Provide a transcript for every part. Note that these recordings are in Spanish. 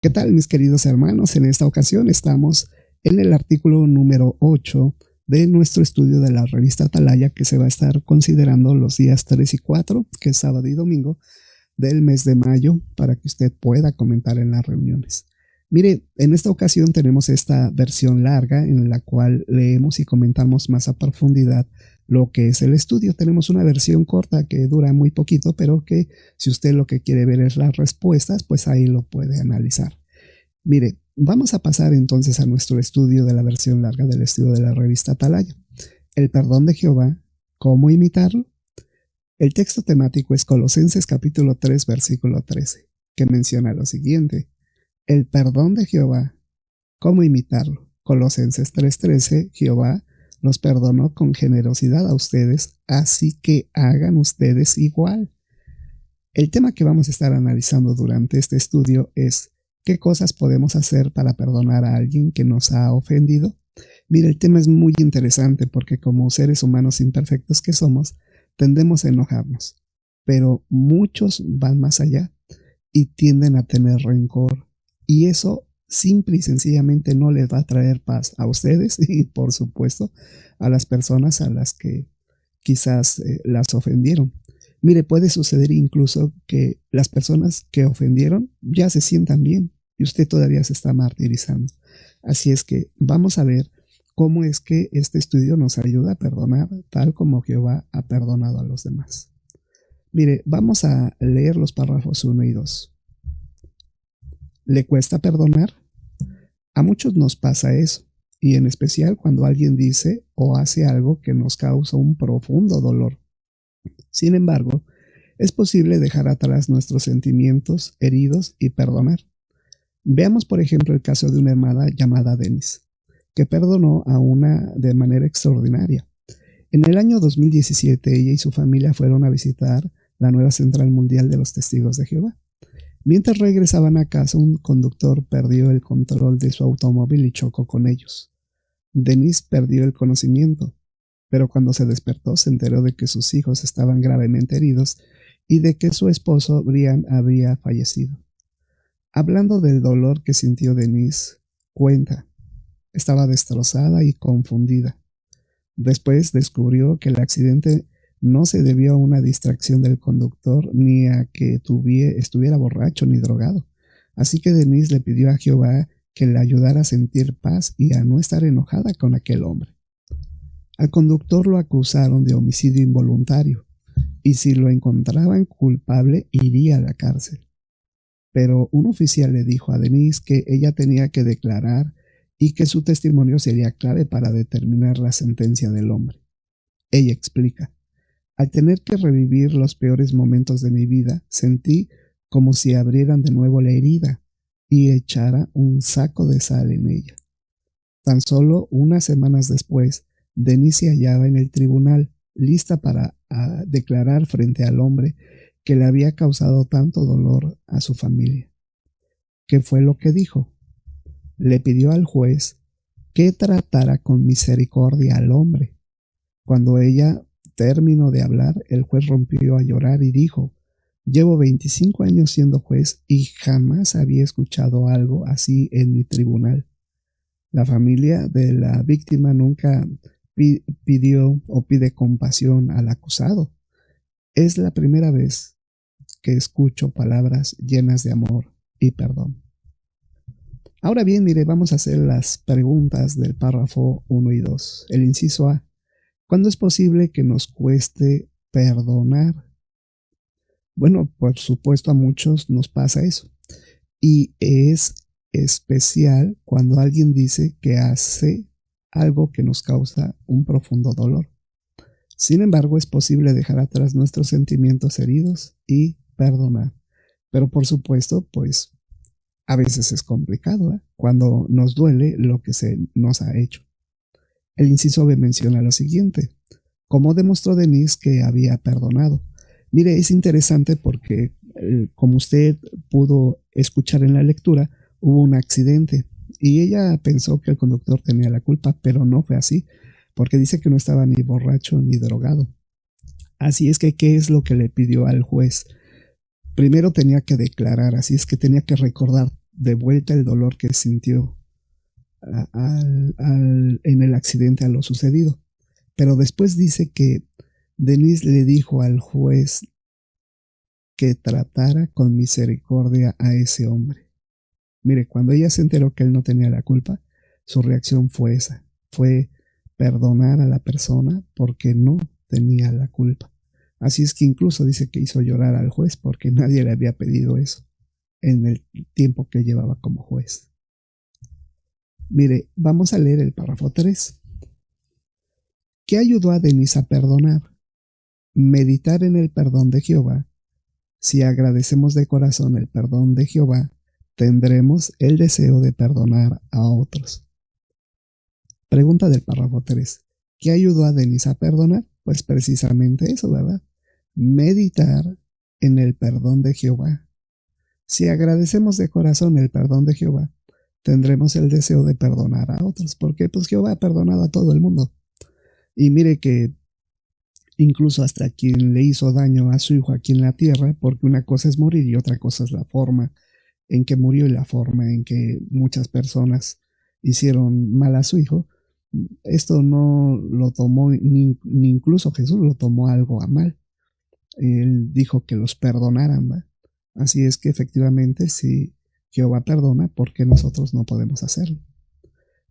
¿Qué tal, mis queridos hermanos? En esta ocasión estamos en el artículo número 8 de nuestro estudio de la revista Atalaya, que se va a estar considerando los días 3 y 4, que es sábado y domingo, del mes de mayo, para que usted pueda comentar en las reuniones. Mire, en esta ocasión tenemos esta versión larga en la cual leemos y comentamos más a profundidad lo que es el estudio. Tenemos una versión corta que dura muy poquito, pero que si usted lo que quiere ver es las respuestas, pues ahí lo puede analizar. Mire, vamos a pasar entonces a nuestro estudio de la versión larga del estudio de la revista Atalaya. El perdón de Jehová, ¿cómo imitarlo? El texto temático es Colosenses capítulo 3, versículo 13, que menciona lo siguiente. El perdón de Jehová, ¿cómo imitarlo? Colosenses 3:13, Jehová los perdonó con generosidad a ustedes, así que hagan ustedes igual. El tema que vamos a estar analizando durante este estudio es ¿qué cosas podemos hacer para perdonar a alguien que nos ha ofendido? Mira, el tema es muy interesante porque como seres humanos imperfectos que somos, tendemos a enojarnos, pero muchos van más allá y tienden a tener rencor. Y eso simple y sencillamente no les va a traer paz a ustedes y por supuesto a las personas a las que quizás las ofendieron. Mire, puede suceder incluso que las personas que ofendieron ya se sientan bien y usted todavía se está martirizando. Así es que vamos a ver cómo es que este estudio nos ayuda a perdonar tal como Jehová ha perdonado a los demás. Mire, vamos a leer los párrafos 1 y 2. ¿Le cuesta perdonar? A muchos nos pasa eso, y en especial cuando alguien dice o hace algo que nos causa un profundo dolor. Sin embargo, es posible dejar atrás nuestros sentimientos heridos y perdonar. Veamos, por ejemplo, el caso de una hermana llamada Denise, que perdonó a una de manera extraordinaria. En el año 2017, ella y su familia fueron a visitar la nueva Central Mundial de los Testigos de Jehová. Mientras regresaban a casa, un conductor perdió el control de su automóvil y chocó con ellos. Denise perdió el conocimiento, pero cuando se despertó se enteró de que sus hijos estaban gravemente heridos y de que su esposo Brian había fallecido. Hablando del dolor que sintió Denise, cuenta, estaba destrozada y confundida. Después descubrió que el accidente no se debió a una distracción del conductor ni a que estuviera borracho ni drogado. Así que Denise le pidió a Jehová que le ayudara a sentir paz y a no estar enojada con aquel hombre. Al conductor lo acusaron de homicidio involuntario y si lo encontraban culpable iría a la cárcel. Pero un oficial le dijo a Denise que ella tenía que declarar y que su testimonio sería clave para determinar la sentencia del hombre. Ella explica. Al tener que revivir los peores momentos de mi vida, sentí como si abrieran de nuevo la herida y echara un saco de sal en ella. Tan solo unas semanas después, Denise se hallaba en el tribunal, lista para declarar frente al hombre que le había causado tanto dolor a su familia. ¿Qué fue lo que dijo? Le pidió al juez que tratara con misericordia al hombre. Cuando ella terminó de hablar, el juez rompió a llorar y dijo, llevo 25 años siendo juez y jamás había escuchado algo así en mi tribunal. La familia de la víctima nunca pidió o pide compasión al acusado. Es la primera vez que escucho palabras llenas de amor y perdón. Ahora bien, mire, vamos a hacer las preguntas del párrafo 1 y 2. El inciso A. ¿Cuándo es posible que nos cueste perdonar? Bueno, por supuesto a muchos nos pasa eso. Y es especial cuando alguien dice que hace algo que nos causa un profundo dolor. Sin embargo, es posible dejar atrás nuestros sentimientos heridos y perdonar. Pero por supuesto, pues a veces es complicado, cuando nos duele lo que se nos ha hecho. El inciso B menciona lo siguiente. ¿Cómo demostró Denise que había perdonado? Mire, es interesante porque, como usted pudo escuchar en la lectura, hubo un accidente y ella pensó que el conductor tenía la culpa, pero no fue así, porque dice que no estaba ni borracho ni drogado. Así es que, ¿qué es lo que le pidió al juez? Primero tenía que declarar, así es que tenía que recordar de vuelta el dolor que sintió en el accidente a lo sucedido. Pero después dice que Denise le dijo al juez que tratara con misericordia a ese hombre. Mire, cuando ella se enteró que él no tenía la culpa, su reacción fue esa, fue perdonar a la persona porque no tenía la culpa. Así es que incluso dice que hizo llorar al juez porque nadie le había pedido eso en el tiempo que llevaba como juez. Mire, vamos a leer el párrafo 3. ¿Qué ayudó a Denise a perdonar? Meditar en el perdón de Jehová. Si agradecemos de corazón el perdón de Jehová, tendremos el deseo de perdonar a otros. Pregunta del párrafo 3. ¿Qué ayudó a Denise a perdonar? Pues precisamente eso, ¿verdad? Meditar en el perdón de Jehová. Si agradecemos de corazón el perdón de Jehová, tendremos el deseo de perdonar a otros, porque pues Jehová ha perdonado a todo el mundo. Y mire que incluso hasta quien le hizo daño a su hijo aquí en la tierra, porque una cosa es morir y otra cosa es la forma en que murió y la forma en que muchas personas hicieron mal a su hijo. Esto no lo tomó, ni incluso Jesús lo tomó algo a mal. Él dijo que los perdonaran, ¿va? Así es que efectivamente si Jehová perdona, ¿por qué nosotros no podemos hacerlo?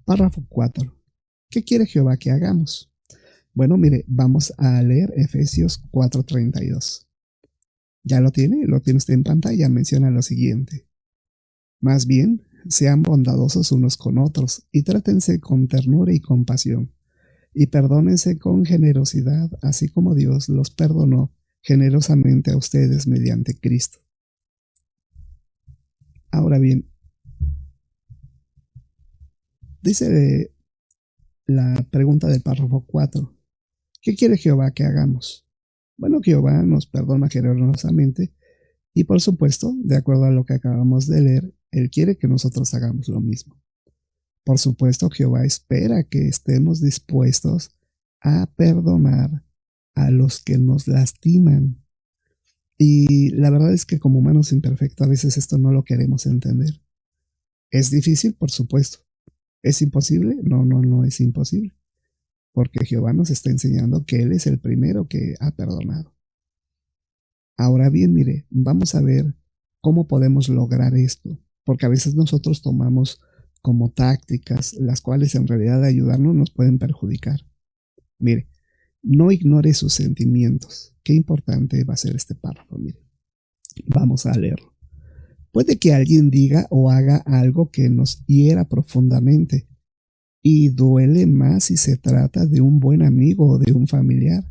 Párrafo 4. ¿Qué quiere Jehová que hagamos? Bueno, mire, vamos a leer Efesios 4:32. ¿Ya lo tiene? Lo tiene usted en pantalla. Menciona lo siguiente. Más bien, sean bondadosos unos con otros y trátense con ternura y compasión, y perdónense con generosidad, así como Dios los perdonó generosamente a ustedes mediante Cristo. Ahora bien, dice la pregunta del párrafo 4. ¿Qué quiere Jehová que hagamos? Bueno, Jehová nos perdona generosamente y por supuesto, de acuerdo a lo que acabamos de leer, Él quiere que nosotros hagamos lo mismo. Por supuesto, Jehová espera que estemos dispuestos a perdonar a los que nos lastiman. Y la verdad es que como humanos imperfectos a veces esto no lo queremos entender. ¿Es difícil? Por supuesto. ¿Es imposible? No es imposible. Porque Jehová nos está enseñando que Él es el primero que ha perdonado. Ahora bien, mire, vamos a ver cómo podemos lograr esto. Porque a veces nosotros tomamos como tácticas, las cuales en realidad de ayudarnos nos pueden perjudicar. Mire, no ignore sus sentimientos. Qué importante va a ser este párrafo, mire. Vamos a leerlo. Puede que alguien diga o haga algo que nos hiera profundamente y duele más si se trata de un buen amigo o de un familiar.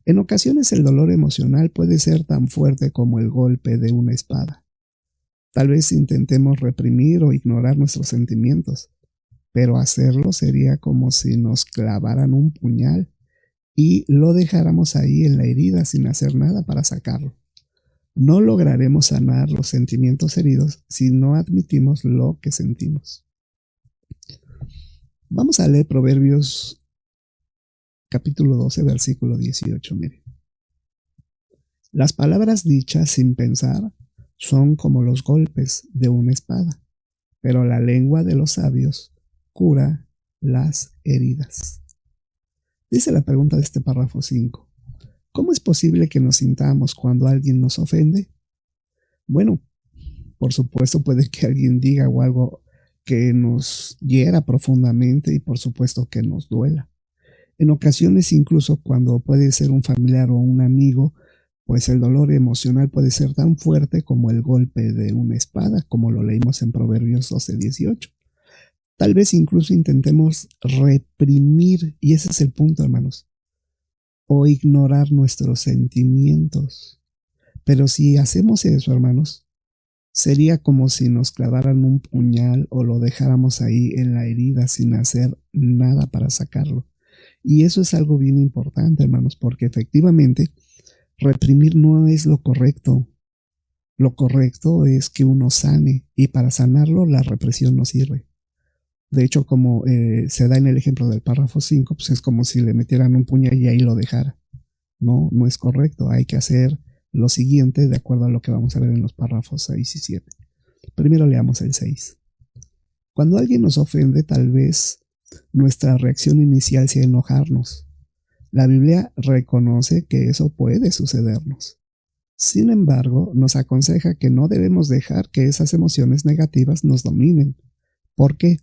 En ocasiones el dolor emocional puede ser tan fuerte como el golpe de una espada. Tal vez intentemos reprimir o ignorar nuestros sentimientos, pero hacerlo sería como si nos clavaran un puñal y lo dejáramos ahí en la herida sin hacer nada para sacarlo. No lograremos sanar los sentimientos heridos si no admitimos lo que sentimos. Vamos a leer Proverbios capítulo 12, versículo 18. Mire. Las palabras dichas sin pensar son como los golpes de una espada, pero la lengua de los sabios cura las heridas. Dice la pregunta de este párrafo 5. ¿Cómo es posible que nos sintamos cuando alguien nos ofende? Bueno, por supuesto puede que alguien diga o algo que nos hiera profundamente y por supuesto que nos duela. En ocasiones incluso cuando puede ser un familiar o un amigo, pues el dolor emocional puede ser tan fuerte como el golpe de una espada, como lo leímos en Proverbios 12:18. Tal vez incluso intentemos reprimir, y ese es el punto, hermanos, o ignorar nuestros sentimientos. Pero si hacemos eso, hermanos, sería como si nos clavaran un puñal o lo dejáramos ahí en la herida sin hacer nada para sacarlo. Y eso es algo bien importante, hermanos, porque efectivamente reprimir no es lo correcto. Lo correcto es que uno sane, y para sanarlo la represión no sirve. De hecho, como se da en el ejemplo del párrafo 5, pues es como si le metieran un puñal y ahí lo dejara. No es correcto. Hay que hacer lo siguiente de acuerdo a lo que vamos a ver en los párrafos 6 y 7. Primero leamos el 6. Cuando alguien nos ofende, tal vez nuestra reacción inicial sea enojarnos. La Biblia reconoce que eso puede sucedernos. Sin embargo, nos aconseja que no debemos dejar que esas emociones negativas nos dominen. ¿Por qué?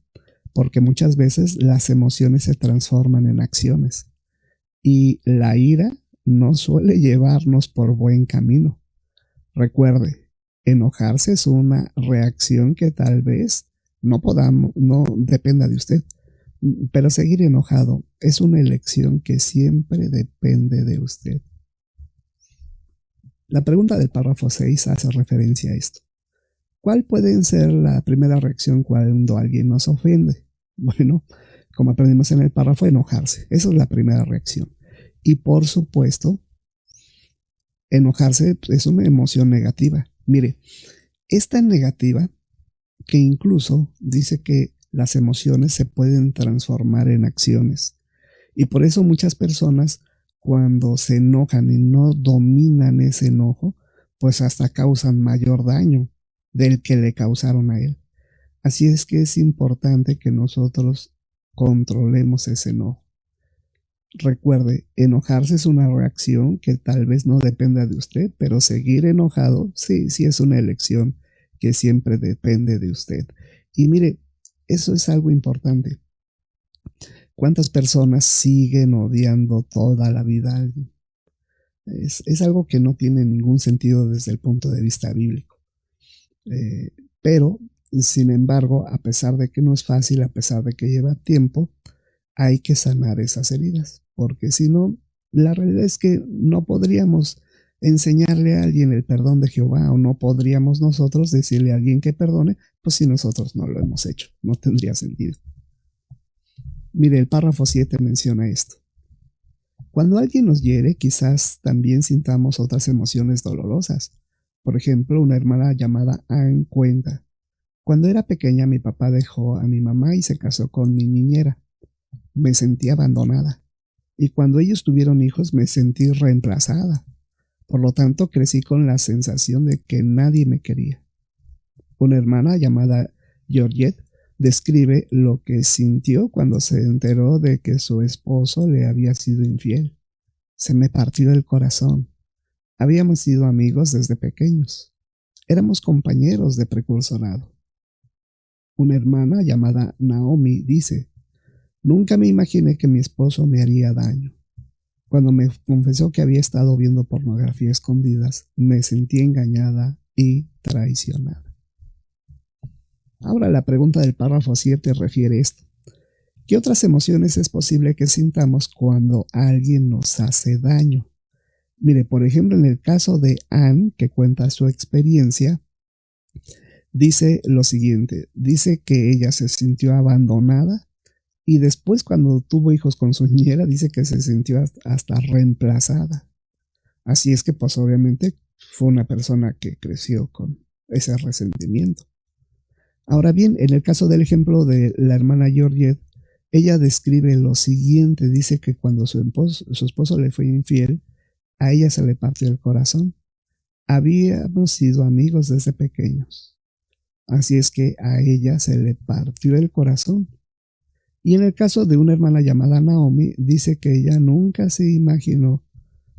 Porque muchas veces las emociones se transforman en acciones. Y la ira no suele llevarnos por buen camino. Recuerde, enojarse es una reacción que tal vez no dependa de usted. Pero seguir enojado es una elección que siempre depende de usted. La pregunta del párrafo 6 hace referencia a esto. ¿Cuál puede ser la primera reacción cuando alguien nos ofende? Bueno, como aprendimos en el párrafo, enojarse. Esa es la primera reacción. Y por supuesto, enojarse es una emoción negativa. Mire, es tan negativa que incluso dice que las emociones se pueden transformar en acciones. Y por eso muchas personas, cuando se enojan y no dominan ese enojo, pues hasta causan mayor daño del que le causaron a él. Así es que es importante que nosotros controlemos ese enojo. Recuerde, enojarse es una reacción que tal vez no dependa de usted, pero seguir enojado, sí es una elección que siempre depende de usted. Y mire, eso es algo importante. ¿Cuántas personas siguen odiando toda la vida a alguien? Es algo que no tiene ningún sentido desde el punto de vista bíblico. Pero, sin embargo, a pesar de que no es fácil, a pesar de que lleva tiempo, hay que sanar esas heridas, porque si no, la realidad es que no podríamos enseñarle a alguien el perdón de Jehová, o no podríamos nosotros decirle a alguien que perdone, pues si nosotros no lo hemos hecho, no tendría sentido. Mire, el párrafo 7 menciona esto. Cuando alguien nos hiere, quizás también sintamos otras emociones dolorosas. Por ejemplo, una hermana llamada Ann cuenta: cuando era pequeña, mi papá dejó a mi mamá y se casó con mi niñera. Me sentí abandonada. Y cuando ellos tuvieron hijos, me sentí reemplazada. Por lo tanto, crecí con la sensación de que nadie me quería. Una hermana llamada Georgette describe lo que sintió cuando se enteró de que su esposo le había sido infiel. Se me partió el corazón. Habíamos sido amigos desde pequeños. Éramos compañeros de precursorado. Una hermana llamada Naomi dice: nunca me imaginé que mi esposo me haría daño. Cuando me confesó que había estado viendo pornografía a escondidas, me sentí engañada y traicionada. Ahora la pregunta del párrafo 7 refiere esto. ¿Qué otras emociones es posible que sintamos cuando alguien nos hace daño? Mire, por ejemplo, en el caso de Ann, que cuenta su experiencia, dice lo siguiente. Dice que ella se sintió abandonada y después, cuando tuvo hijos con su niñera, dice que se sintió hasta reemplazada. Así es que, pues obviamente, fue una persona que creció con ese resentimiento. Ahora bien, en el caso del ejemplo de la hermana Georgette, ella describe lo siguiente. Dice que cuando su esposo le fue infiel, a ella se le partió el corazón. Habíamos sido amigos desde pequeños. Así es que a ella se le partió el corazón. Y en el caso de una hermana llamada Naomi, dice que ella nunca se imaginó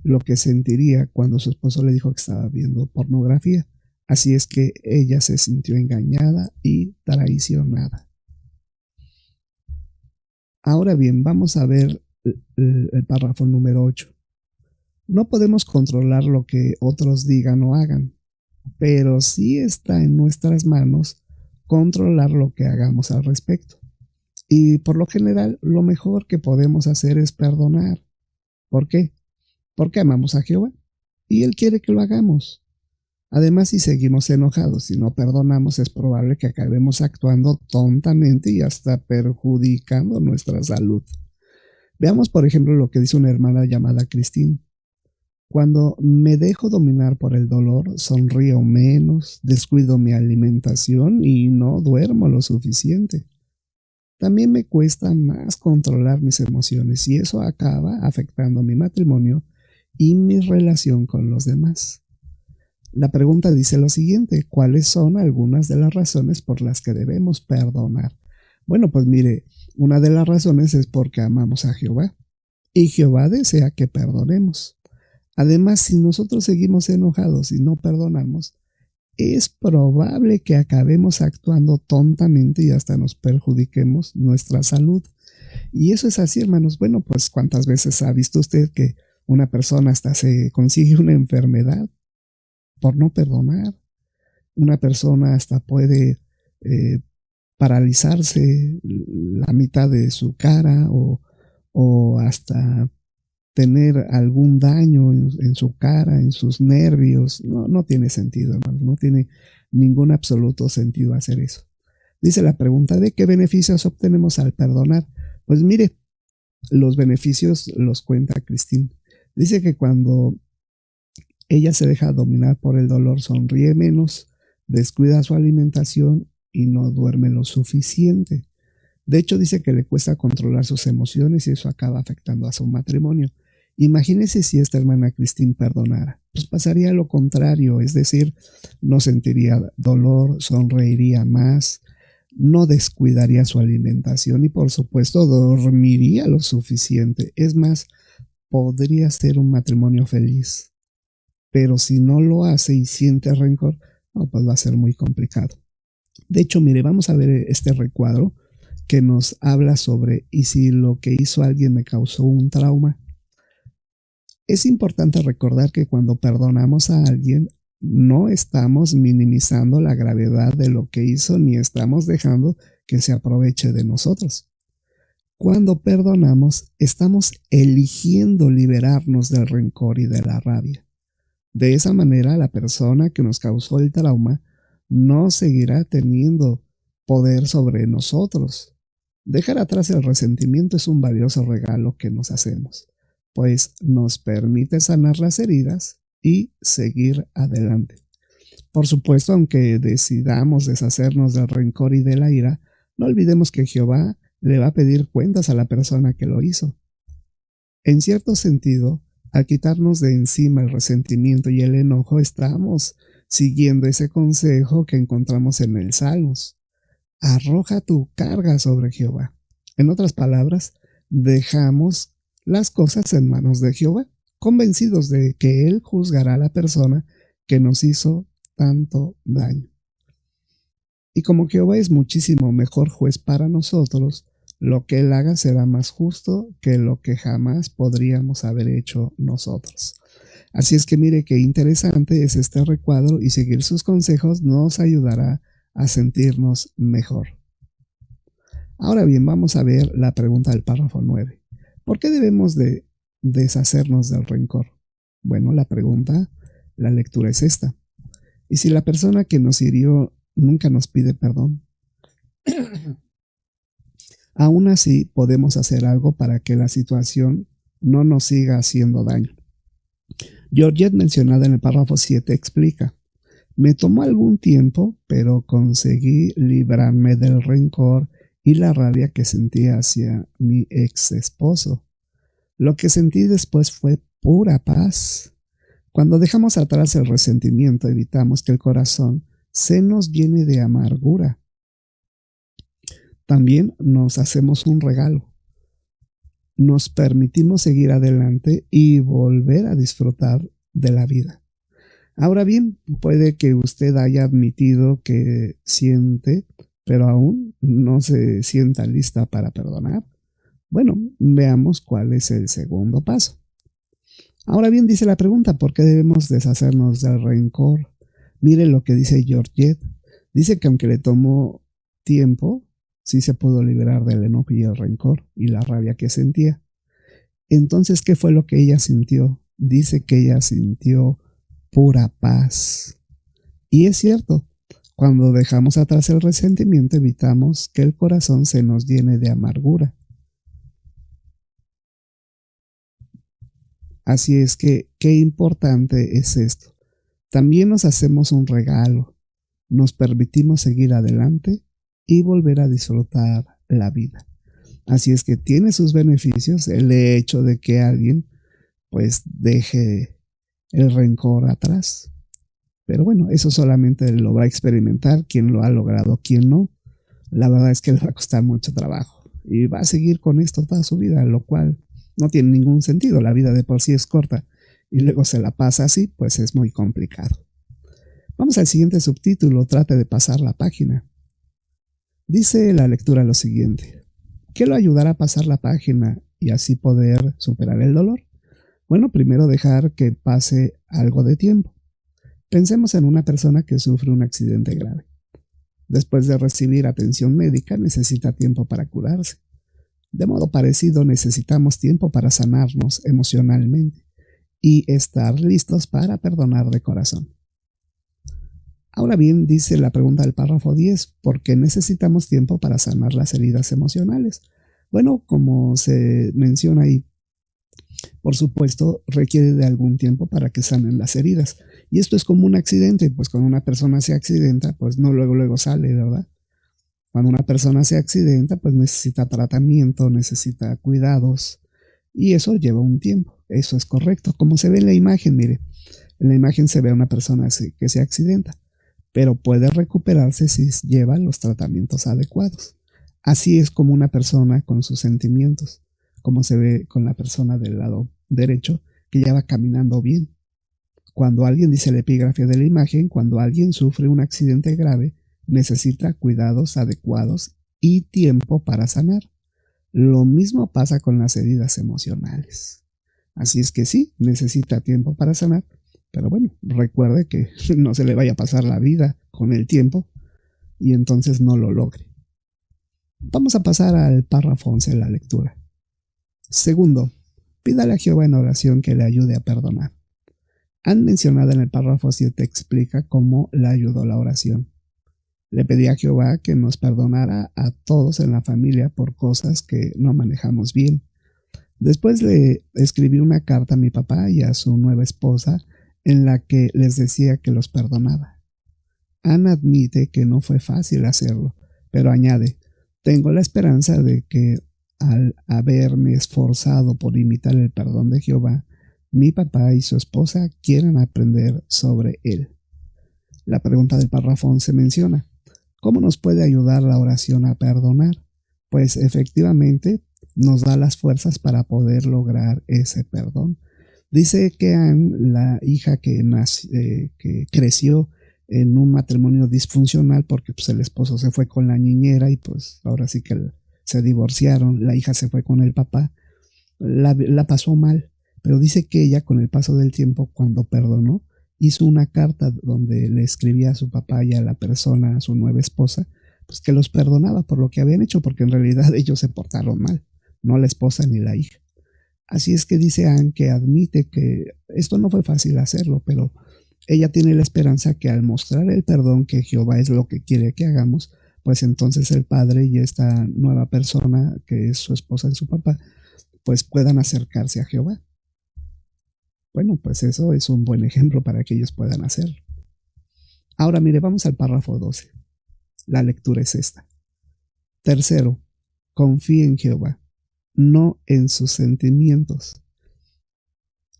lo que sentiría cuando su esposo le dijo que estaba viendo pornografía. Así es que ella se sintió engañada y traicionada. Ahora bien, vamos a ver el párrafo número 8. No podemos controlar lo que otros digan o hagan, pero sí está en nuestras manos controlar lo que hagamos al respecto. Y por lo general, lo mejor que podemos hacer es perdonar. ¿Por qué? Porque amamos a Jehová y Él quiere que lo hagamos. Además, si seguimos enojados y no perdonamos, es probable que acabemos actuando tontamente y hasta perjudicando nuestra salud. Veamos, por ejemplo, lo que dice una hermana llamada Christine. Cuando me dejo dominar por el dolor, sonrío menos, descuido mi alimentación y no duermo lo suficiente. También me cuesta más controlar mis emociones y eso acaba afectando mi matrimonio y mi relación con los demás. La pregunta dice lo siguiente: ¿cuáles son algunas de las razones por las que debemos perdonar? Bueno, pues mire, una de las razones es porque amamos a Jehová y Jehová desea que perdonemos. Además, si nosotros seguimos enojados y no perdonamos, es probable que acabemos actuando tontamente y hasta nos perjudiquemos nuestra salud. Y eso es así, hermanos. Bueno, pues ¿cuántas veces ha visto usted que una persona hasta se consigue una enfermedad por no perdonar? Una persona hasta puede paralizarse la mitad de su cara o hasta tener algún daño en su cara, en sus nervios. No tiene sentido, hermanos. No tiene ningún absoluto sentido hacer eso. Dice la pregunta: ¿de qué beneficios obtenemos al perdonar? Pues mire, los beneficios los cuenta Christine. Dice que cuando ella se deja dominar por el dolor, sonríe menos, descuida su alimentación y no duerme lo suficiente. De hecho, dice que le cuesta controlar sus emociones y eso acaba afectando a su matrimonio. Imagínese si esta hermana Christine perdonara. Pues pasaría lo contrario, es decir, no sentiría dolor, sonreiría más, no descuidaría su alimentación y por supuesto dormiría lo suficiente. Es más, podría ser un matrimonio feliz. Pero si no lo hace y siente rencor, no, pues va a ser muy complicado. De hecho, mire, vamos a ver este recuadro que nos habla sobre ¿y si lo que hizo alguien me causó un trauma? Es importante recordar que cuando perdonamos a alguien, no estamos minimizando la gravedad de lo que hizo ni estamos dejando que se aproveche de nosotros. Cuando perdonamos, estamos eligiendo liberarnos del rencor y de la rabia. De esa manera, la persona que nos causó el trauma no seguirá teniendo poder sobre nosotros. Dejar atrás el resentimiento es un valioso regalo que nos hacemos, pues nos permite sanar las heridas y seguir adelante. Por supuesto, aunque decidamos deshacernos del rencor y de la ira, no olvidemos que Jehová le va a pedir cuentas a la persona que lo hizo. En cierto sentido, al quitarnos de encima el resentimiento y el enojo, estamos siguiendo ese consejo que encontramos en el Salmos. Arroja tu carga sobre Jehová. En otras palabras, dejamos las cosas en manos de Jehová, convencidos de que Él juzgará a la persona que nos hizo tanto daño. Y como Jehová es muchísimo mejor juez para nosotros, lo que Él haga será más justo que lo que jamás podríamos haber hecho nosotros. Así es que mire qué interesante es este recuadro y seguir sus consejos nos ayudará a sentirnos mejor. Ahora bien, vamos a ver la pregunta del párrafo 9. ¿Por qué debemos de deshacernos del rencor? Bueno, la lectura es esta. ¿Y si la persona que nos hirió nunca nos pide perdón? Aún así, podemos hacer algo para que la situación no nos siga haciendo daño. Georgette, mencionada en el párrafo 7, explica: me tomó algún tiempo, pero conseguí librarme del rencor y la rabia que sentía hacia mi ex esposo. Lo que sentí después fue pura paz. Cuando dejamos atrás el resentimiento, evitamos que el corazón se nos llene de amargura. También nos hacemos un regalo. Nos permitimos seguir adelante y volver a disfrutar de la vida. Ahora bien, puede que usted haya admitido que siente, pero aún no se sienta lista para perdonar. Bueno, veamos cuál es el segundo paso. Ahora bien, dice la pregunta: ¿por qué debemos deshacernos del rencor? Mire lo que dice Georgette. Dice que aunque le tomó tiempo, sí se pudo liberar del enojo y el rencor y la rabia que sentía. Entonces, ¿qué fue lo que ella sintió? Dice que ella sintió pura paz. Y es cierto, cuando dejamos atrás el resentimiento, evitamos que el corazón se nos llene de amargura. Así es que, qué importante es esto. También nos hacemos un regalo, nos permitimos seguir adelante y volver a disfrutar la vida. Así es que tiene sus beneficios el hecho de que alguien pues deje el rencor atrás. Pero bueno, eso solamente lo va a experimentar quien lo ha logrado, quien no. La verdad es que le va a costar mucho trabajo y va a seguir con esto toda su vida, lo cual no tiene ningún sentido. La vida de por sí es corta y luego se la pasa así, pues es muy complicado. Vamos al siguiente subtítulo, trate de pasar la página. Dice la lectura lo siguiente: ¿qué lo ayudará a pasar la página y así poder superar el dolor? Bueno, primero dejar que pase algo de tiempo. Pensemos en una persona que sufre un accidente grave. Después de recibir atención médica, necesita tiempo para curarse. De modo parecido, necesitamos tiempo para sanarnos emocionalmente y estar listos para perdonar de corazón. Ahora bien, dice la pregunta del párrafo 10, ¿por qué necesitamos tiempo para sanar las heridas emocionales? Bueno, como se menciona ahí, por supuesto, requiere de algún tiempo para que sanen las heridas. Y esto es como un accidente, pues cuando una persona se accidenta, pues no luego sale, ¿verdad? Cuando una persona se accidenta, pues necesita tratamiento, necesita cuidados, y eso lleva un tiempo. Eso es correcto. Como se ve en la imagen, mire, en la imagen se ve a una persona que se accidenta, pero puede recuperarse si lleva los tratamientos adecuados. Así es como una persona con sus sentimientos, como se ve con la persona del lado derecho, que ya va caminando bien. Cuando alguien, dice la epigrafía de la imagen, cuando alguien sufre un accidente grave, necesita cuidados adecuados y tiempo para sanar. Lo mismo pasa con las heridas emocionales. Así es que sí, necesita tiempo para sanar, pero bueno, recuerde que no se le vaya a pasar la vida con el tiempo y entonces no lo logre. Vamos a pasar al párrafo 11 de la lectura. Segundo, pídale a Jehová en oración que le ayude a perdonar. Han mencionado en el párrafo 7 explica cómo le ayudó la oración. Le pedí a Jehová que nos perdonara a todos en la familia por cosas que no manejamos bien. Después le escribí una carta a mi papá y a su nueva esposa en la que les decía que los perdonaba. Ana admite que no fue fácil hacerlo, pero añade, tengo la esperanza de que al haberme esforzado por imitar el perdón de Jehová, mi papá y su esposa quieran aprender sobre él. La pregunta del párrafo 11 menciona, ¿cómo nos puede ayudar la oración a perdonar? Pues efectivamente nos da las fuerzas para poder lograr ese perdón. Dice que Anne, la hija que creció en un matrimonio disfuncional porque pues, el esposo se fue con la niñera y pues ahora sí que se divorciaron, la hija se fue con el papá, la pasó mal, pero dice que ella con el paso del tiempo, cuando perdonó, hizo una carta donde le escribía a su papá y a la persona, a su nueva esposa, pues que los perdonaba por lo que habían hecho, porque en realidad ellos se portaron mal, no la esposa ni la hija. Así es que dice Anne que admite que esto no fue fácil hacerlo, pero ella tiene la esperanza que al mostrar el perdón, que Jehová es lo que quiere que hagamos, pues entonces el padre y esta nueva persona, que es su esposa y su papá, pues puedan acercarse a Jehová. Bueno, pues eso es un buen ejemplo para que ellos puedan hacerlo. Ahora mire, vamos al párrafo 12. La lectura es esta. Tercero, confíe en Jehová, no en sus sentimientos.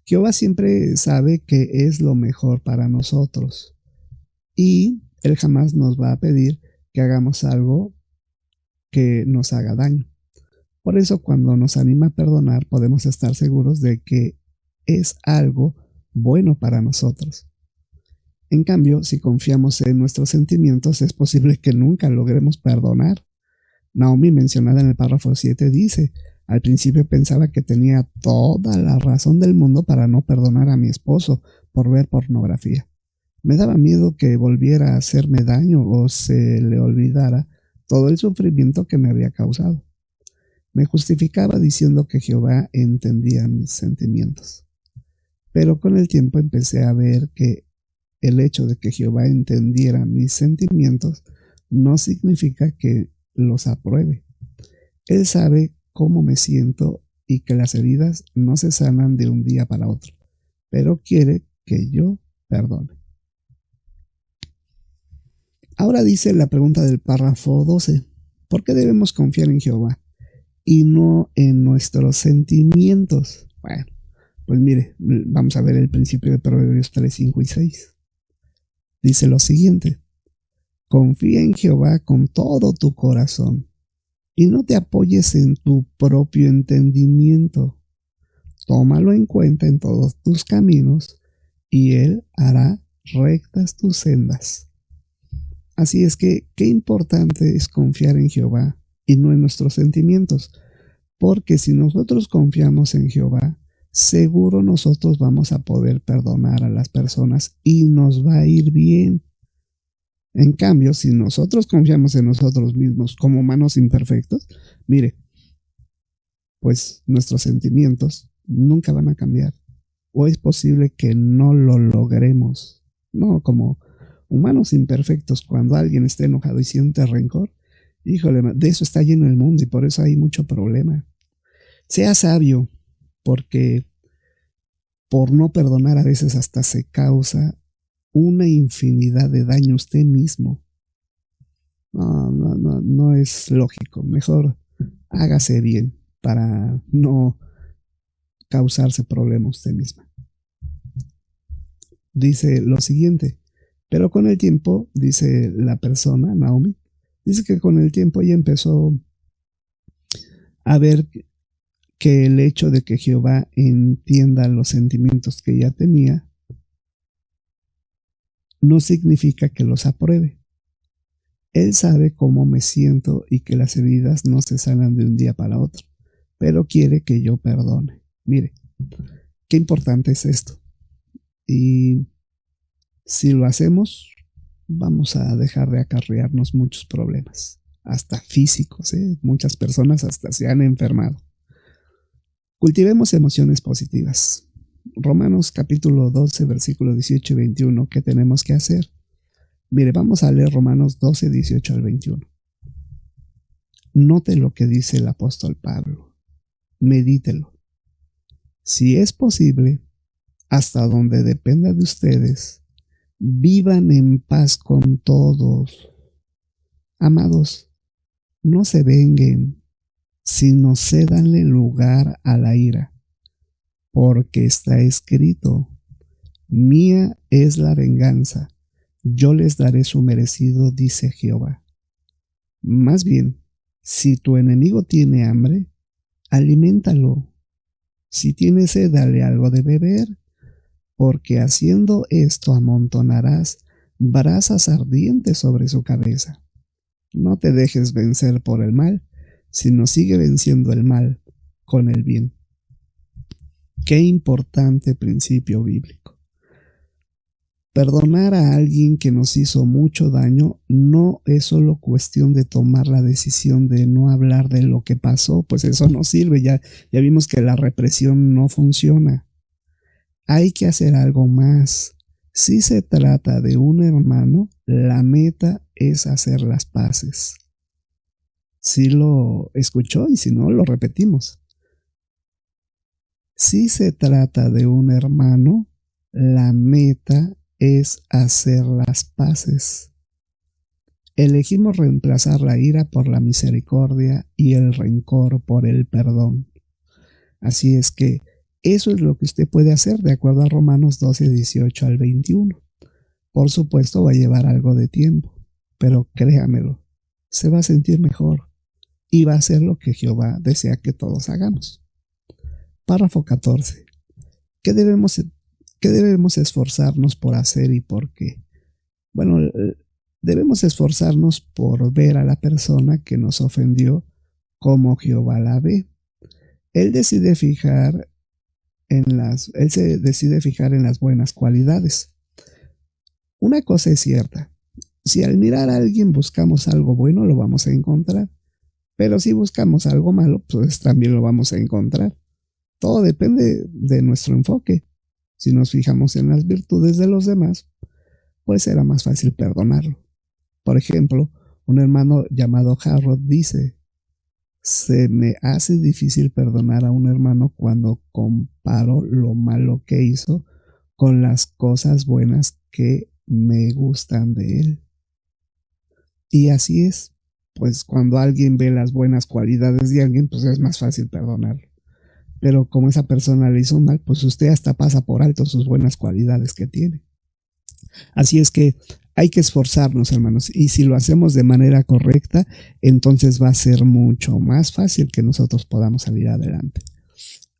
Jehová siempre sabe qué es lo mejor para nosotros y Él jamás nos va a pedir que hagamos algo que nos haga daño. Por eso cuando nos anima a perdonar podemos estar seguros de que es algo bueno para nosotros. En cambio, si confiamos en nuestros sentimientos, es posible que nunca logremos perdonar. Naomi, mencionada en el párrafo 7, dice, al principio pensaba que tenía toda la razón del mundo para no perdonar a mi esposo por ver pornografía. Me daba miedo que volviera a hacerme daño o se le olvidara todo el sufrimiento que me había causado. Me justificaba diciendo que Jehová entendía mis sentimientos. Pero con el tiempo empecé a ver que el hecho de que Jehová entendiera mis sentimientos no significa que los apruebe. Él sabe cómo me siento y que las heridas no se sanan de un día para otro, pero quiere que yo perdone. Ahora dice la pregunta del párrafo 12, ¿por qué debemos confiar en Jehová y no en nuestros sentimientos? Bueno, pues mire, vamos a ver el principio de Proverbios 3, 5 y 6. dice lo siguiente: confía en Jehová con todo tu corazón y no te apoyes en tu propio entendimiento. Tómalo en cuenta en todos tus caminos y Él hará rectas tus sendas. Así es que qué importante es confiar en Jehová y no en nuestros sentimientos, porque si nosotros confiamos en Jehová, seguro nosotros vamos a poder perdonar a las personas y nos va a ir bien. En cambio, si nosotros confiamos en nosotros mismos como humanos imperfectos, mire, pues nuestros sentimientos nunca van a cambiar. O es posible que no lo logremos. No, como humanos imperfectos, cuando alguien está enojado y siente rencor, híjole, de eso está lleno el mundo y por eso hay mucho problema. Sea sabio, porque por no perdonar a veces hasta se causa una infinidad de daño a usted mismo. No es lógico. Mejor hágase bien para no causarse problemas usted misma. Dice lo siguiente: pero con el tiempo, dice la persona, Naomi, dice que con el tiempo ella empezó a ver que el hecho de que Jehová entienda los sentimientos que ella tenía no significa que los apruebe. Él sabe cómo me siento y que las heridas no se sanan de un día para otro, pero quiere que yo perdone. Mire, qué importante es esto. Y si lo hacemos, vamos a dejar de acarrearnos muchos problemas, hasta físicos, ¿eh? Muchas personas hasta se han enfermado. Cultivemos emociones positivas. Romanos capítulo 12, versículo 18 y 21, ¿qué tenemos que hacer? Mire, vamos a leer Romanos 12, 18 al 21. Note lo que dice el apóstol Pablo. Medítelo. Si es posible, hasta donde dependa de ustedes, vivan en paz con todos. Amados, no se venguen, sino cédanle lugar a la ira, porque está escrito: mía es la venganza, yo les daré su merecido, dice Jehová. Más bien, si tu enemigo tiene hambre, aliméntalo. Si tiene sed, dale algo de beber, porque haciendo esto amontonarás brasas ardientes sobre su cabeza. No te dejes vencer por el mal, sino sigue venciendo el mal con el bien. Qué importante principio bíblico. Perdonar a alguien que nos hizo mucho daño no es solo cuestión de tomar la decisión de no hablar de lo que pasó, pues eso no sirve, ya vimos que la represión no funciona. Hay que hacer algo más. Si se trata de un hermano, la meta es hacer las paces. Si lo escuchó y si no, lo repetimos. Si se trata de un hermano, la meta es hacer las paces. Elegimos reemplazar la ira por la misericordia y el rencor por el perdón. Así es que eso es lo que usted puede hacer de acuerdo a Romanos 12, 18 al 21. Por supuesto va a llevar algo de tiempo, pero créamelo, se va a sentir mejor y va a hacer lo que Jehová desea que todos hagamos. Párrafo 14. ¿Qué debemos esforzarnos por hacer y por qué? Bueno, debemos esforzarnos por ver a la persona que nos ofendió como Jehová la ve. Él se decide fijar en las buenas cualidades. Una cosa es cierta: si al mirar a alguien buscamos algo bueno, lo vamos a encontrar. Pero si buscamos algo malo, pues también lo vamos a encontrar. Todo depende de nuestro enfoque. Si nos fijamos en las virtudes de los demás, pues será más fácil perdonarlo. Por ejemplo, un hermano llamado Harold dice: se me hace difícil perdonar a un hermano cuando comparo lo malo que hizo con las cosas buenas que me gustan de él. Y así es, pues cuando alguien ve las buenas cualidades de alguien, pues es más fácil perdonarlo. Pero como esa persona le hizo mal, pues usted hasta pasa por alto sus buenas cualidades que tiene. Así es que hay que esforzarnos, hermanos, y si lo hacemos de manera correcta, entonces va a ser mucho más fácil que nosotros podamos salir adelante.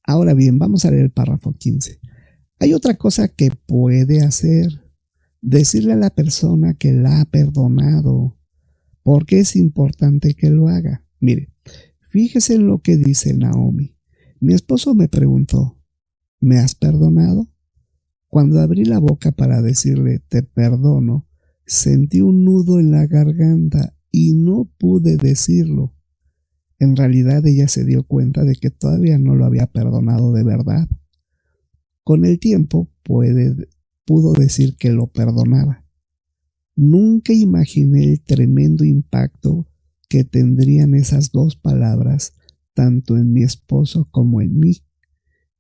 Ahora bien, vamos a leer el párrafo 15. Hay otra cosa que puede hacer: decirle a la persona que la ha perdonado. ¿Por qué es importante que lo haga? Mire, fíjese en lo que dice Naomi. Mi esposo me preguntó, ¿me has perdonado? Cuando abrí la boca para decirle te perdono, sentí un nudo en la garganta y no pude decirlo. En realidad ella se dio cuenta de que todavía no lo había perdonado de verdad. Con el tiempo pudo decir que lo perdonaba. Nunca imaginé el tremendo impacto que tendrían esas dos palabras tanto en mi esposo como en mí.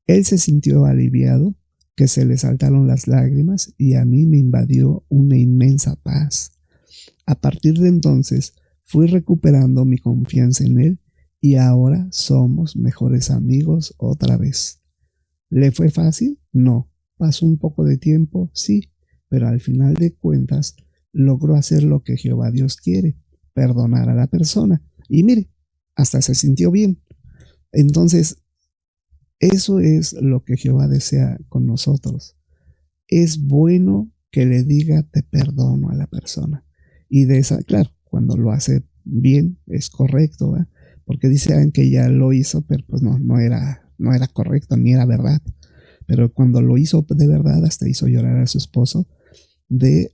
Él se sintió aliviado, que se le saltaron las lágrimas, y a mí me invadió una inmensa paz. A partir de entonces fui recuperando mi confianza en él y ahora somos mejores amigos otra vez. ¿Le fue fácil? No. ¿Pasó un poco de tiempo? Sí, pero al final de cuentas logró hacer lo que Jehová Dios quiere, perdonar a la persona. Y mire, hasta se sintió bien. Entonces, eso es lo que Jehová desea con nosotros. Es bueno que le diga te perdono a la persona. Y de esa, claro, cuando lo hace bien, es correcto, ¿eh? Porque dicen que ya lo hizo, pero pues no era correcto, ni era verdad. Pero cuando lo hizo de verdad, hasta hizo llorar a su esposo de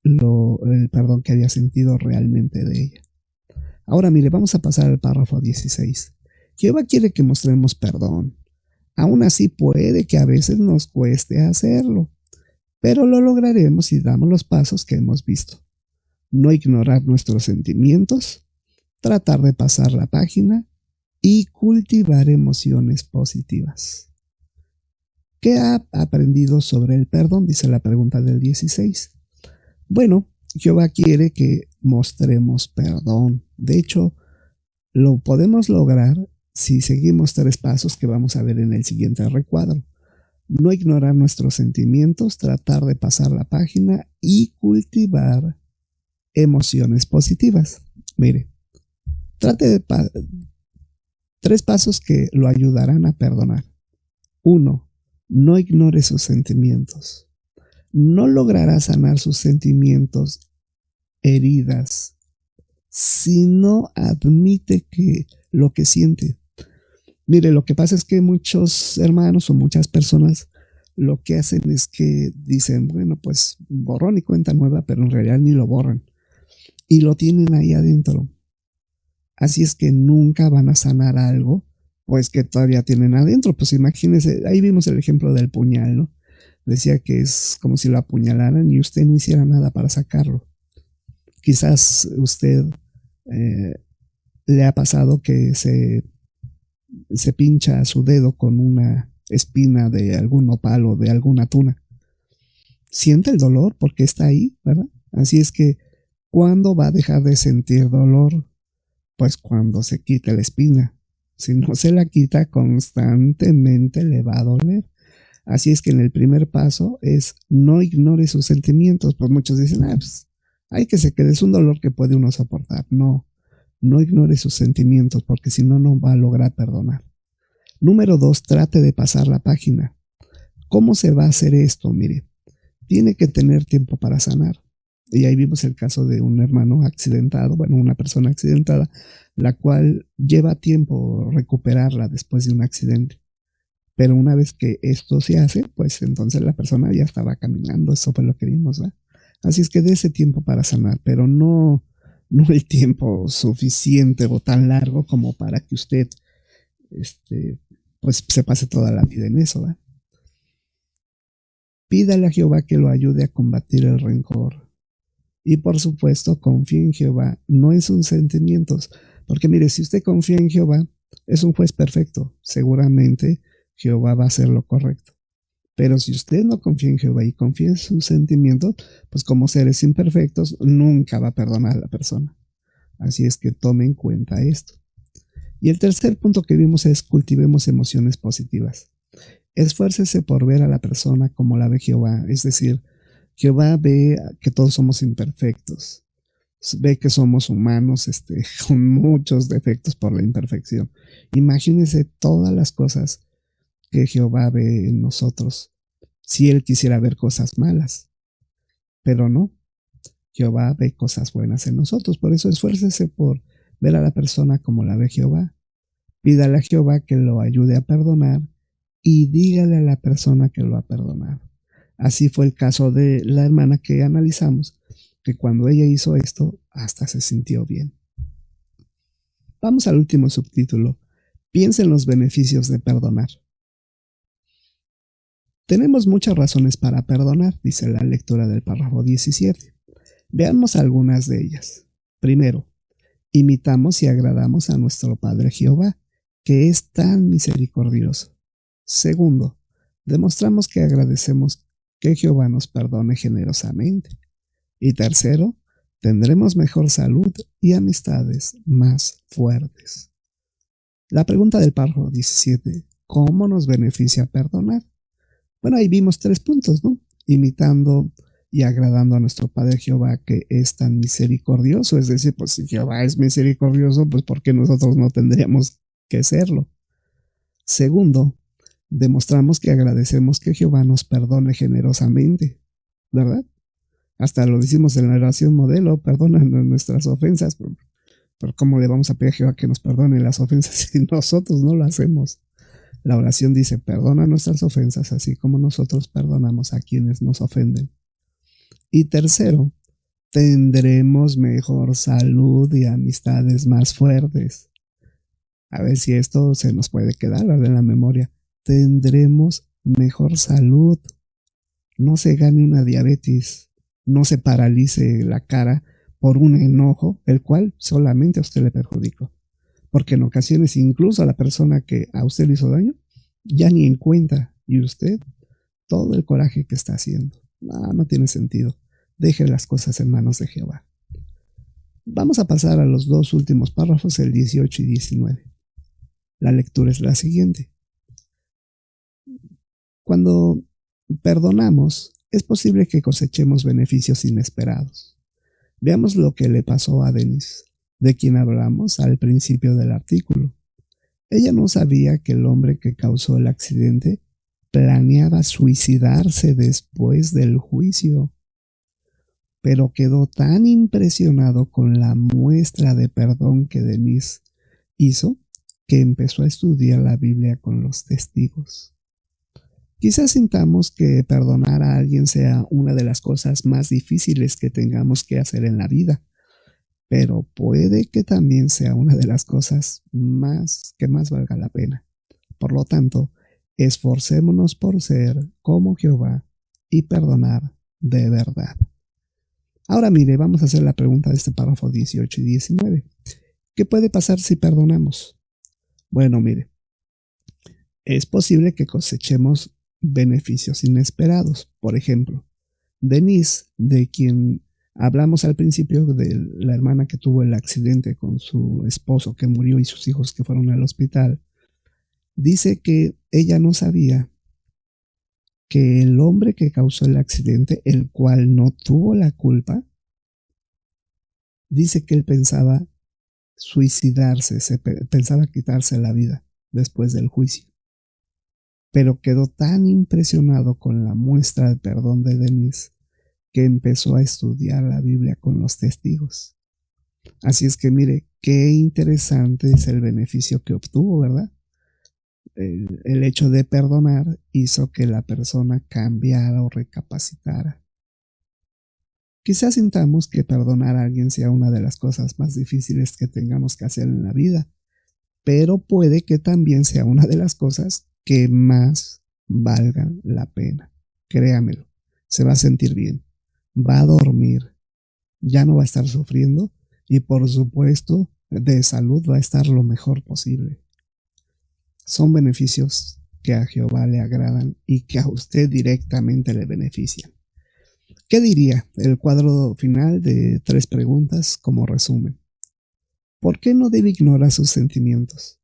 el perdón que había sentido realmente de ella. Ahora mire, vamos a pasar al párrafo 16. Jehová quiere que mostremos perdón. Aún así puede que a veces nos cueste hacerlo, pero lo lograremos si damos los pasos que hemos visto. No ignorar nuestros sentimientos, tratar de pasar la página y cultivar emociones positivas. ¿Qué ha aprendido sobre el perdón? Dice la pregunta del 16. Bueno, Jehová quiere que mostremos perdón. De hecho, lo podemos lograr si seguimos 3 pasos que vamos a ver en el siguiente recuadro. No ignorar nuestros sentimientos, tratar de pasar la página y cultivar emociones positivas. Mire, trate de 3 pasos que lo ayudarán a perdonar. 1. No ignore sus sentimientos. No logrará sanar sus sentimientos, heridas, si no admite que lo que siente. Mire, lo que pasa es que muchos hermanos o muchas personas lo que hacen es que dicen, bueno, pues borrón y cuenta nueva, pero en realidad ni lo borran. Y lo tienen ahí adentro. Así es que nunca van a sanar algo, pues que todavía tienen adentro. Pues imagínense, ahí vimos el ejemplo del puñal, ¿no? Decía que es como si lo apuñalaran y usted no hiciera nada para sacarlo. Quizás usted le ha pasado que se pincha su dedo con una espina de algún nopal o de alguna tuna. Siente el dolor porque está ahí, ¿verdad? Así es que, ¿cuándo va a dejar de sentir dolor? Pues cuando se quite la espina. Si no se la quita, constantemente le va a doler. Así es que en el primer paso es no ignore sus sentimientos. Pues muchos dicen, pues hay que se quede, es un dolor que puede uno soportar. No ignore sus sentimientos porque si no, no va a lograr perdonar. Número 2, trate de pasar la página. ¿Cómo se va a hacer esto? Mire, tiene que tener tiempo para sanar. Y ahí vimos el caso de un hermano accidentado, bueno, una persona accidentada, la cual lleva tiempo recuperarla después de un accidente. Pero una vez que esto se hace, pues entonces la persona ya estaba caminando, eso fue lo que vimos, ¿verdad? Así es que dé ese tiempo para sanar, pero no el tiempo suficiente o tan largo como para que usted pues se pase toda la vida en eso, ¿verdad? Pídale a Jehová que lo ayude a combatir el rencor. Y por supuesto, confíe en Jehová, no en sus sentimientos. Porque mire, si usted confía en Jehová, es un juez perfecto. Seguramente Jehová va a hacer lo correcto. Pero si usted no confía en Jehová y confía en sus sentimientos, pues como seres imperfectos, nunca va a perdonar a la persona. Así es que tome en cuenta esto. Y el tercer punto que vimos es cultivemos emociones positivas. Esfuércese por ver a la persona como la ve Jehová, es decir, Jehová ve que todos somos imperfectos, ve que somos humanos, con muchos defectos por la imperfección. Imagínense todas las cosas que Jehová ve en nosotros, si Él quisiera ver cosas malas, pero no. Jehová ve cosas buenas en nosotros, por eso esfuércese por ver a la persona como la ve Jehová. Pídale a Jehová que lo ayude a perdonar y dígale a la persona que lo ha perdonado. Así fue el caso de la hermana que analizamos, que cuando ella hizo esto, hasta se sintió bien. Vamos al último subtítulo. Piensa en los beneficios de perdonar. Tenemos muchas razones para perdonar, dice la lectura del párrafo 17. Veamos algunas de ellas. Primero, imitamos y agradamos a nuestro Padre Jehová, que es tan misericordioso. Segundo, demostramos que agradecemos que Jehová nos perdone generosamente. Y tercero, tendremos mejor salud y amistades más fuertes. La pregunta del párrafo 17, ¿cómo nos beneficia perdonar? Bueno, ahí vimos 3 puntos, ¿no? Imitando y agradando a nuestro Padre Jehová, que es tan misericordioso. Es decir, pues si Jehová es misericordioso, pues ¿por qué nosotros no tendríamos que serlo? Segundo, demostramos que agradecemos que Jehová nos perdone generosamente, ¿verdad? Hasta lo decimos en la oración modelo, perdónanos nuestras ofensas, pero ¿cómo le vamos a pedir a Jehová que nos perdone las ofensas si nosotros no lo hacemos? La oración dice, perdona nuestras ofensas, así como nosotros perdonamos a quienes nos ofenden. Y tercero, tendremos mejor salud y amistades más fuertes. A ver si esto se nos puede quedar en la memoria. Tendremos mejor salud. No se gane una diabetes, no se paralice la cara por un enojo, el cual solamente a usted le perjudicó. Porque en ocasiones incluso a la persona que a usted le hizo daño, ya ni en cuenta, y usted, todo el coraje que está haciendo. No tiene sentido. Deje las cosas en manos de Jehová. Vamos a pasar a los 2 últimos párrafos, el 18 y 19. La lectura es la siguiente. Cuando perdonamos, es posible que cosechemos beneficios inesperados. Veamos lo que le pasó a Denise, de quien hablamos al principio del artículo. Ella no sabía que el hombre que causó el accidente planeaba suicidarse después del juicio, pero quedó tan impresionado con la muestra de perdón que Denise hizo que empezó a estudiar la Biblia con los testigos. Quizás sintamos que perdonar a alguien sea una de las cosas más difíciles que tengamos que hacer en la vida, pero puede que también sea una de las cosas que más valga la pena. Por lo tanto, esforcémonos por ser como Jehová y perdonar de verdad. Ahora mire, vamos a hacer la pregunta de este párrafo 18 y 19. ¿Qué puede pasar si perdonamos? Bueno, mire, es posible que cosechemos beneficios inesperados. Por ejemplo, Denise, de quien hablamos al principio, de la hermana que tuvo el accidente con su esposo que murió y sus hijos que fueron al hospital, dice que ella no sabía que el hombre que causó el accidente, el cual no tuvo la culpa, dice que él pensaba suicidarse, pensaba quitarse la vida después del juicio. Pero quedó tan impresionado con la muestra de perdón de Denise que empezó a estudiar la Biblia con los testigos. Así es que mire, qué interesante es el beneficio que obtuvo, ¿verdad? El hecho de perdonar hizo que la persona cambiara o recapacitara. Quizás sintamos que perdonar a alguien sea una de las cosas más difíciles que tengamos que hacer en la vida, pero puede que también sea una de las cosas que más valgan la pena. Créamelo, se va a sentir bien, va a dormir, ya no va a estar sufriendo y por supuesto de salud va a estar lo mejor posible. Son beneficios que a Jehová le agradan y que a usted directamente le benefician. ¿Qué diría el cuadro final de 3 preguntas como resumen? ¿Por qué no debe ignorar sus sentimientos?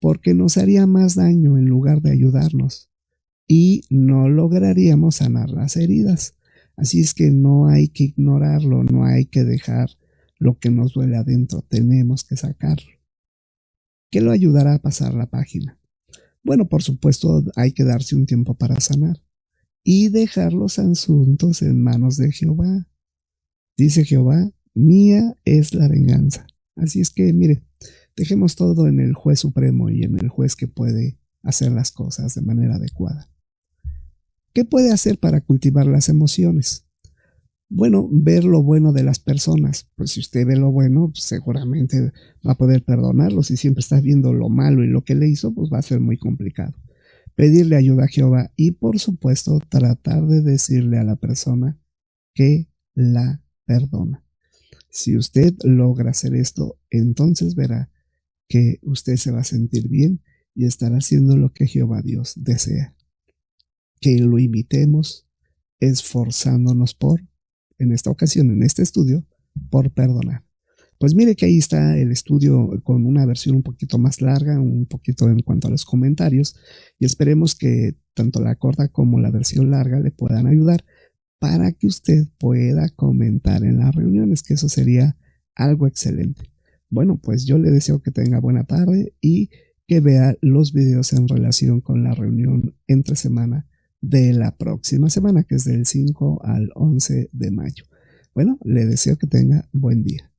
Porque nos haría más daño en lugar de ayudarnos y no lograríamos sanar las heridas. Así es que no hay que ignorarlo, no hay que dejar lo que nos duele adentro, tenemos que sacarlo. ¿Qué lo ayudará a pasar la página? Bueno, por supuesto, hay que darse un tiempo para sanar y dejar los asuntos en manos de Jehová. Dice Jehová, mía es la venganza. Así es que, mire, dejemos todo en el juez supremo y en el juez que puede hacer las cosas de manera adecuada. ¿Qué puede hacer para cultivar las emociones? Bueno, ver lo bueno de las personas. Pues si usted ve lo bueno, pues seguramente va a poder perdonarlo. Si siempre está viendo lo malo y lo que le hizo, pues va a ser muy complicado. Pedirle ayuda a Jehová y, por supuesto, tratar de decirle a la persona que la perdona. Si usted logra hacer esto, entonces verá que usted se va a sentir bien y estará haciendo lo que Jehová Dios desea. Que lo imitemos, esforzándonos por, en esta ocasión, en este estudio, por perdonar. Pues mire que ahí está el estudio con una versión un poquito más larga, un poquito en cuanto a los comentarios, y esperemos que tanto la corta como la versión larga le puedan ayudar para que usted pueda comentar en las reuniones, que eso sería algo excelente. Bueno, pues yo le deseo que tenga buena tarde y que vea los videos en relación con la reunión entre semana de la próxima semana, que es del 5 al 11 de mayo. Bueno, le deseo que tenga buen día.